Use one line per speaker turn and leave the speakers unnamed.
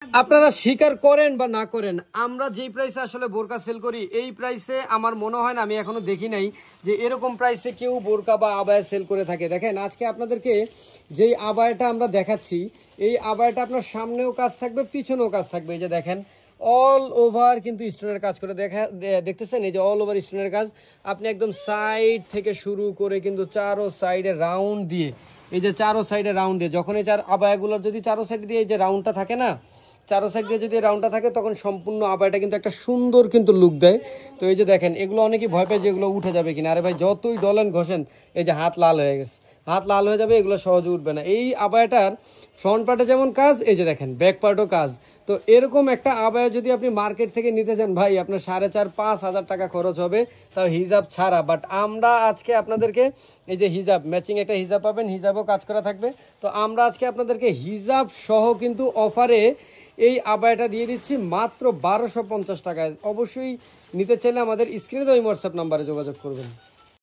আপনারা স্বীকার করেন বা না করেন, আমরা যেই প্রাইসে আসলে বোরকা সেল করি এই প্রাইসে আমার মনে হয় না, আমি এখনো দেখি নাই যে এরকম প্রাইসে কেউ বোরকা বা আবায়া সেল করে থাকে। দেখেন আজকে আপনাদেরকে যেই আবায়াটা আমরা দেখাচ্ছি, এই আবায়াটা আপনার সামনেও কাজ থাকবে, পিছনেও কাজ থাকবে। এই যে দেখেন অল ওভার কিন্তু স্টোনের কাজ করে দেখতেছেন, এই যে অল ওভার স্টোনের কাজ। আপনি একদম সাইড থেকে শুরু করে কিন্তু চারো সাইডে রাউন্ড দিয়ে, এই যে চারো সাইডে রাউন্ড দিয়ে, যখন এই আবায়াগুলোর যদি চারো সাইড দিয়ে এই যে রাউন্ডটা থাকে না, চারো সাইড দিয়ে যদি রাউন্ডটা থাকে তখন সম্পূর্ণ আবায়াটা কিন্তু একটা সুন্দর কিন্তু লুক দেয়। তো এই যে দেখেন এগুলো অনেকেই ভয় পায় যে এগুলো উঠে যাবে কিনা। আরে ভাই যতই ডলেন ঘষেন, এই যে হাত লাল হয়ে গেছে, হাত লাল হয়ে যাবে, এগুলো সহজে উঠবে না। এই আবায়াটার ফ্রন্ট পার্টে যেমন কাজ, এই যে দেখেন ব্যাক পার্টও কাজ। তো এরকম একটা আবায়া যদি আপনি মার্কেট থেকে নিতে চান ভাই, আপনার 4,500-5,000 টাকা খরচ হবে, তাও হিজাব ছাড়া। বাট আমরা আজকে আপনাদেরকে এই যে হিজাব ম্যাচিং একটা হিজাব পাবেন, হিজাবও কাজ করা থাকবে। তো আমরা আজকে আপনাদেরকে হিজাব সহ কিন্তু অফারে এই আবায়াটা দিয়ে দিচ্ছি মাত্র 1250 টাকায়। অবশ্যই নিতে চাইলে আমাদের স্ক্রিনে দেওয়া হোয়াটসঅ্যাপ নাম্বারে যোগাযোগ করবেন।